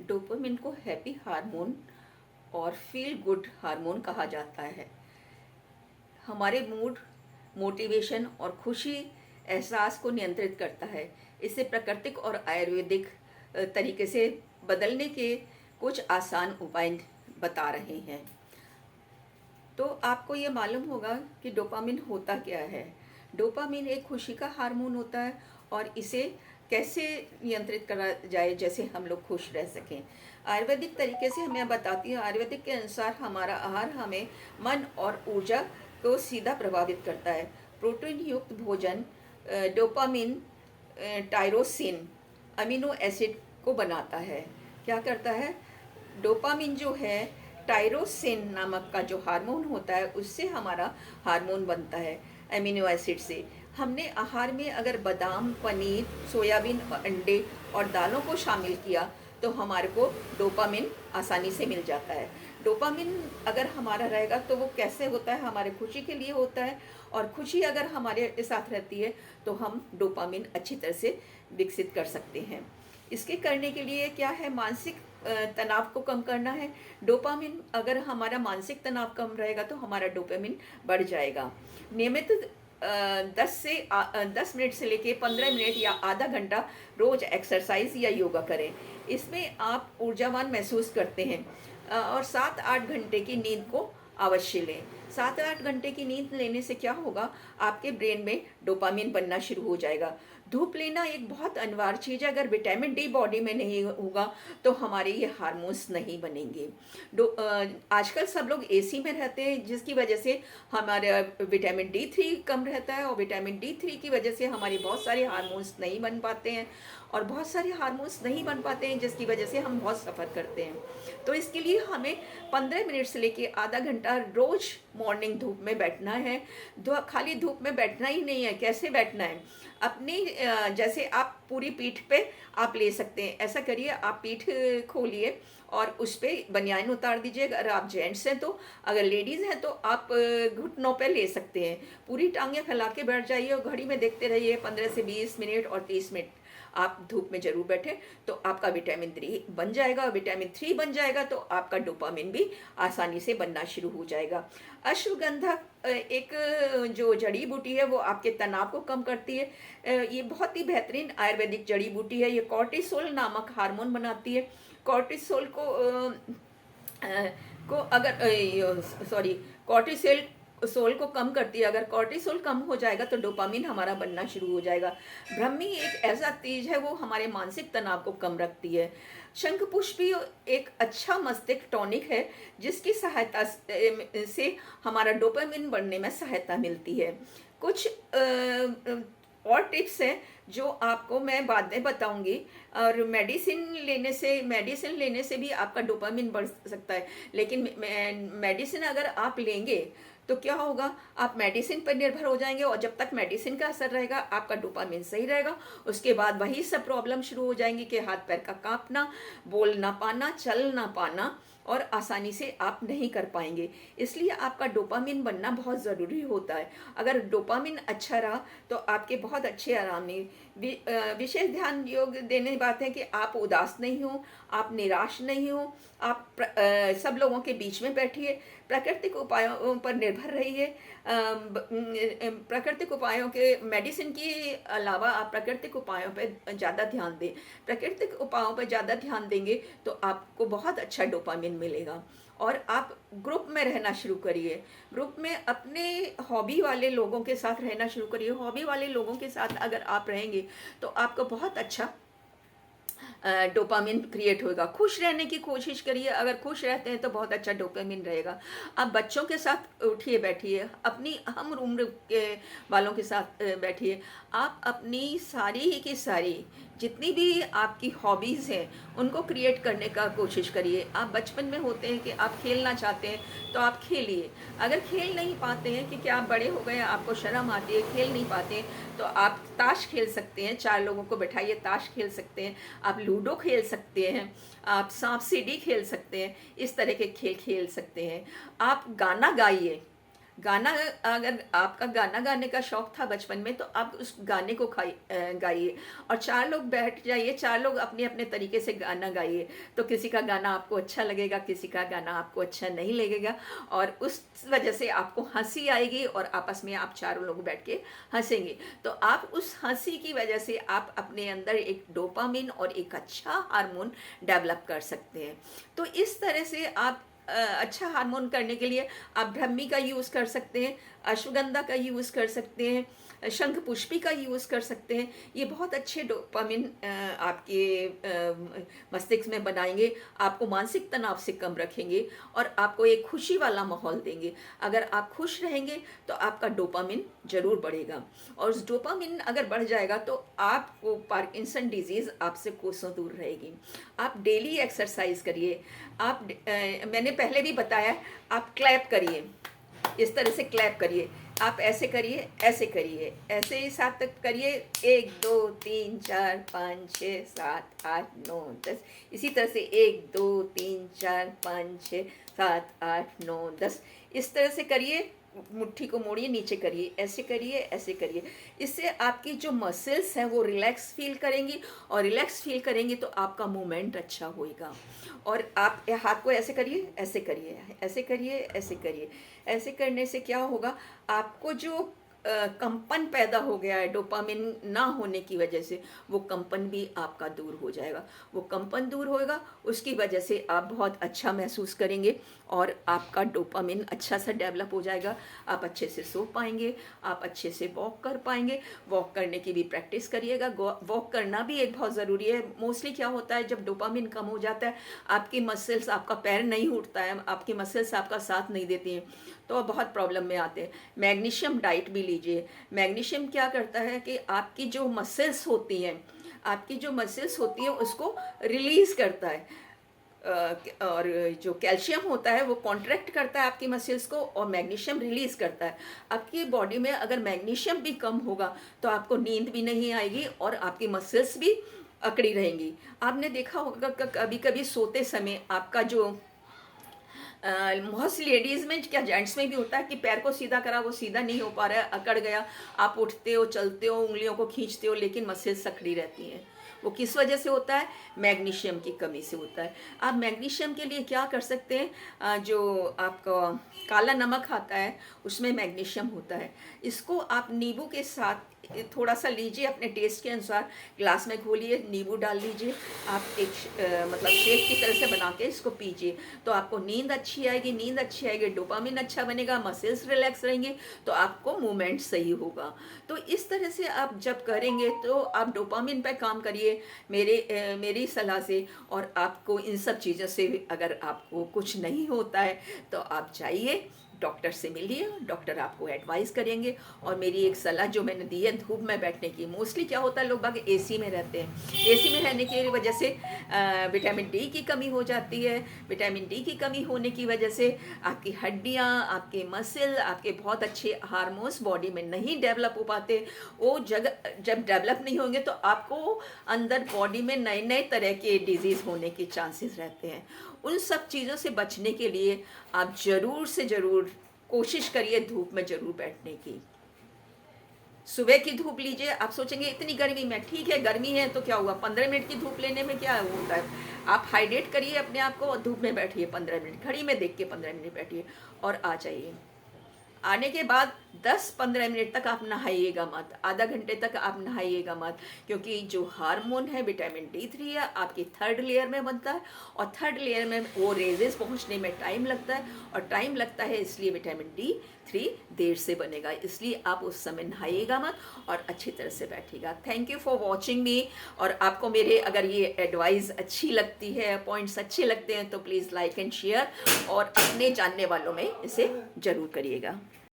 Dopamine को happy hormone और feel good hormone कहा जाता है। हमारे मूड, मोटिवेशन और खुशी एहसास को नियंत्रित करता है। इसे प्राकृतिक और आयुर्वेदिक तरीके से बदलने के कुछ आसान उपाय बता रहे हैं। तो आपको ये मालूम होगा कि डोपामिन होता क्या है। डोपामिन एक खुशी का हार्मोन होता है और इसे कैसे नियंत्रित करा जाए जैसे हम लोग खुश रह सकें। आयुर्वेदिक तरीके से मैं बताती हूँ। आयुर्वेदिक के अनुसार हमारा आहार हमें मन और ऊर्जा को सीधा प्रभावित करता है। प्रोटीन युक्त भोजन डोपामिन, टायरोसिन, अमीनो एसिड को बनाता है। क्या करता है? डोपामिन जो है टायरोसिन नामक का जो हार्मोन होता है उससे हमारा हार्मोन बनता है अमीनो एसिड से। हमने आहार में अगर बादाम, पनीर, सोयाबीन, अंडे और दालों को शामिल किया तो हमारे को डोपामिन आसानी से मिल जाता है। डोपामिन अगर हमारा रहेगा तो वो कैसे होता है? हमारे खुशी के लिए होता है, और खुशी अगर हमारे साथ रहती है तो हम डोपामिन अच्छी तरह से विकसित कर सकते हैं। इसके करने के लिए क्या है? मानसिक तनाव को कम करना है। डोपामिन अगर हमारा मानसिक तनाव कम रहेगा तो हमारा डोपामिन बढ़ जाएगा। नियमित 10 मिनट से लेके 15 मिनट या आधा घंटा रोज एक्सरसाइज या योगा करें। इसमें आप ऊर्जावान महसूस करते हैं। और 7-8 घंटे की नींद को अवश्य लें। 7-8 घंटे की नींद लेने से क्या होगा? आपके ब्रेन में डोपामिन बनना शुरू हो जाएगा। धूप लेना एक बहुत अनिवार्य चीज़ है। अगर विटामिन डी बॉडी में नहीं होगा तो हमारे ये हार्मोन्स नहीं बनेंगे। आजकल सब लोग एसी में रहते हैं जिसकी वजह से हमारा विटामिन D3 कम रहता है, और विटामिन D3 की वजह से हमारे बहुत सारे हार्मोन्स नहीं बन पाते हैं, और बहुत सारे हार्मोन्स नहीं बन पाते हैं जिसकी वजह से हम बहुत सफ़र करते हैं। तो इसके लिए हमें 15 मिनट से लेके आधा घंटा रोज मॉर्निंग धूप में बैठना है। खाली धूप में बैठना ही नहीं है। कैसे बैठना है? अपनी जैसे आप पूरी पीठ पे आप ले सकते हैं। ऐसा करिए, आप पीठ खोलिए और उस पर बनियान उतार दीजिए अगर आप जेंट्स हैं तो। अगर लेडीज़ हैं तो आप घुटनों पे ले सकते हैं। पूरी टांगें फैला के बैठ जाइए और घड़ी में देखते रहिए 15 से 20 मिनट और 30 मिनट आप धूप में जरूर बैठें तो आपका विटामिन D बन जाएगा, और विटामिन 3 बन जाएगा तो आपका डोपामिन भी आसानी से बनना शुरू हो जाएगा। अश्वगंधा एक जो जड़ी बूटी है वो आपके तनाव को कम करती है। ये बहुत ही बेहतरीन आयुर्वेदिक जड़ी बूटी है। ये कॉर्टिसोल नामक हार्मोन बनाती है। कॉर्टिसोल को अगर कॉर्टिसोल को कम करती है। अगर कॉर्टिसोल कम हो जाएगा तो डोपामिन हमारा बनना शुरू हो जाएगा। ब्रह्मी एक ऐसा तेज है, वो हमारे मानसिक तनाव को कम रखती है। शंखपुष्प भी एक अच्छा मस्तिष्क टॉनिक है जिसकी सहायता से हमारा डोपामिन बढ़ने में सहायता मिलती है। कुछ और टिप्स हैं जो आपको मैं बाद में बताऊंगी। और मेडिसिन लेने से भी आपका डोपामिन बढ़ सकता है। लेकिन मेडिसिन अगर आप लेंगे तो क्या होगा? आप मेडिसिन पर निर्भर हो जाएंगे, और जब तक मेडिसिन का असर रहेगा आपका डोपामिन सही रहेगा। उसके बाद वही सब प्रॉब्लम शुरू हो जाएंगी कि हाथ पैर का कांपना, बोल ना पाना, चल ना पाना, और आसानी से आप नहीं कर पाएंगे। इसलिए आपका डोपामिन बनना बहुत ज़रूरी होता है। अगर डोपामिन अच्छा रहा तो आपके बहुत अच्छे आराम नहीं। विशेष ध्यान योग देने की बात है कि आप उदास नहीं हो, आप निराश नहीं हो। आप सब लोगों के बीच में बैठिए। प्राकृतिक उपायों पर निर्भर रहिए। प्राकृतिक उपायों के मेडिसिन के अलावा आप प्राकृतिक उपायों पर ज़्यादा ध्यान दें। प्राकृतिक उपायों पर ज़्यादा ध्यान देंगे तो आपको बहुत अच्छा डोपामिन मिलेगा। और आप ग्रुप में रहना शुरू करिए। ग्रुप में अपने हॉबी वाले लोगों के साथ रहना शुरू करिए। हॉबी वाले लोगों के साथ अगर आप रहेंगे तो आपको बहुत अच्छा डोपामिन क्रिएट होगा। खुश रहने की कोशिश करिए। अगर खुश रहते हैं तो बहुत अच्छा डोपामिन रहेगा। आप बच्चों के साथ उठिए बैठिए, अपनी हम उम्र के वालों के साथ बैठिए। आप अपनी सारी की सारी जितनी भी आपकी हॉबीज़ हैं उनको क्रिएट करने का कोशिश करिए। आप बचपन में होते हैं कि आप खेलना चाहते हैं तो आप खेलिए। अगर खेल नहीं पाते हैं, क्योंकि आप बड़े हो गए, आपको शर्म आती है, खेल नहीं पाते हैं, तो आप ताश खेल सकते हैं। 4 लोगों को बैठाइए, ताश खेल सकते हैं। आप लूडो खेल सकते हैं। आप सांप सीढ़ी खेल सकते हैं। इस तरह के खेल खेल सकते हैं। आप गाना गाइए। गाना, अगर आपका गाना गाने का शौक था बचपन में, तो आप उस गाने को गाइए, और चार लोग बैठ जाइए, चार लोग अपने अपने तरीके से गाना गाइए, तो किसी का गाना आपको अच्छा लगेगा, किसी का गाना आपको अच्छा नहीं लगेगा, और उस वजह से आपको हंसी आएगी और आपस में आप चारों लोग बैठ के हंसेंगे। तो आप उस हंसी की वजह से आप अपने अंदर एक डोपामिन और एक अच्छा हार्मोन डेवलप कर सकते हैं। तो इस तरह से आप अच्छा हार्मोन करने के लिए आप ब्रह्मी का यूज़ कर सकते हैं, अश्वगंधा का यूज़ कर सकते हैं, शंख पुष्पी का यूज़ कर सकते हैं। ये बहुत अच्छे डोपामिन आपके मस्तिष्क में बनाएंगे, आपको मानसिक तनाव से कम रखेंगे और आपको एक खुशी वाला माहौल देंगे। अगर आप खुश रहेंगे तो आपका डोपामिन ज़रूर बढ़ेगा, और उस डोपामिन अगर बढ़ जाएगा तो आपको पार्किंसन डिजीज़ आपसे कोसों दूर रहेगी। आप डेली एक्सरसाइज करिए। आप मैंने पहले भी बताया, आप क्लैप करिए, इस तरह से क्लैप करिए, आप ऐसे करिए, ऐसे करिए, ऐसे ही 7 तक करिए, 1 2 3 4 5 6 7 8 9 10, इसी तरह से 1 2 3 4 5 6 7 8 9 10, इस तरह से करिए। मुट्ठी को मोड़िए, नीचे करिए, ऐसे करिए, ऐसे करिए। इससे आपकी जो मसल्स हैं वो रिलैक्स फील करेंगी, और रिलैक्स फील करेंगी तो आपका मूवमेंट अच्छा होएगा। और आप हाथ को ऐसे करिए, ऐसे करिए, ऐसे करिए, ऐसे करिए। ऐसे करने से क्या होगा, आपको जो कंपन पैदा हो गया है डोपामिन ना होने की वजह से, वो कंपन भी आपका दूर हो जाएगा। वो कंपन दूर होएगा, उसकी वजह से आप बहुत अच्छा महसूस करेंगे और आपका डोपामिन अच्छा सा डेवलप हो जाएगा। आप अच्छे से सो पाएंगे, आप अच्छे से वॉक कर पाएंगे। वॉक करने की भी प्रैक्टिस करिएगा। वॉक करना भी एक बहुत ज़रूरी है। मोस्टली क्या होता है, जब डोपामिन कम हो जाता है, आपकी मसल्स, आपका पैर नहीं उठता है, आपकी मसल्स आपका साथ नहीं देती हैं, तो बहुत प्रॉब्लम में आते हैं। मैग्नीशियम डाइट भी लीजिए। मैग्नीशियम क्या करता है कि आपकी जो मसल्स होती हैं, आपकी जो मसल्स होती हैं उसको रिलीज़ करता है, और जो कैल्शियम होता है वो कॉन्ट्रैक्ट करता है आपकी मसल्स को, और मैग्नीशियम रिलीज़ करता है। आपकी बॉडी में अगर मैग्नीशियम भी कम होगा तो आपको नींद भी नहीं आएगी और आपकी मसल्स भी अकड़ी रहेंगी। आपने देखा होगा कभी कभी सोते समय आपका जो बहुत सी लेडीज़ में, क्या जेंट्स में भी होता है कि पैर को सीधा करा, वो सीधा नहीं हो पा रहा है, अकड़ गया। आप उठते हो, चलते हो, उंगलियों को खींचते हो, लेकिन मसल्स सकड़ी रहती हैं। वो किस वजह से होता है? मैग्नीशियम की कमी से होता है। आप मैग्नीशियम के लिए क्या कर सकते हैं, जो आपका काला नमक आता है उसमें मैग्नीशियम होता है। इसको आप नींबू के साथ थोड़ा सा लीजिए, अपने टेस्ट के अनुसार ग्लास में घोलिए, नींबू डाल लीजिए, आप एक मतलब शेक की तरह से बना के इसको पीजिए, तो आपको नींद अच्छी आएगी। नींद अच्छी आएगी, डोपामिन अच्छा बनेगा, मसल्स रिलैक्स रहेंगे, तो आपको मूवमेंट सही होगा। तो इस तरह से आप जब करेंगे तो आप डोपामिन पे काम करिए मेरी सलाह से। और आपको इन सब चीज़ों से अगर आपको कुछ नहीं होता है तो आप जाइए, डॉक्टर से मिलिए, डॉक्टर आपको एडवाइस करेंगे। और मेरी एक सलाह जो मैंने दी है धूप में बैठने की, मोस्टली क्या होता है, लोग बाग एसी में रहते हैं, एसी में रहने की वजह से विटामिन डी की कमी हो जाती है। विटामिन डी की कमी होने की वजह से आपकी हड्डियाँ, आपके मसल, आपके बहुत अच्छे हार्मोन्स बॉडी में नहीं डेवलप हो पाते। वो जब डेवलप नहीं होंगे तो आपको अंदर बॉडी में नए नए तरह के डिजीज़ होने के चांसेस रहते हैं। उन सब चीज़ों से बचने के लिए आप ज़रूर से ज़रूर कोशिश करिए धूप में ज़रूर बैठने की। सुबह की धूप लीजिए। आप सोचेंगे इतनी गर्मी में, ठीक है गर्मी है तो क्या हुआ, 15 मिनट की धूप लेने में क्या होता है। आप हाइड्रेट करिए अपने आप को और धूप में बैठिए 15 मिनट, घड़ी में देख के 15 मिनट बैठिए और आ जाइए। आने के बाद 10-15 मिनट तक आप नहाइएगा मत, आधा घंटे तक आप नहाइएगा मत, क्योंकि जो हार्मोन है विटामिन D3 है आपकी थर्ड लेयर में बनता है, और थर्ड लेयर में वो रेजेस पहुंचने में टाइम लगता है, और टाइम लगता है इसलिए विटामिन D3 देर से बनेगा। इसलिए आप उस समय नहाइएगा मत और अच्छी तरह से बैठिएगा। Thank you for watching me. और आपको मेरे अगर ये एडवाइस अच्छी लगती है, पॉइंट्स अच्छे लगते हैं, तो प्लीज़ लाइक एंड शेयर और अपने जानने वालों में इसे ज़रूर करिएगा।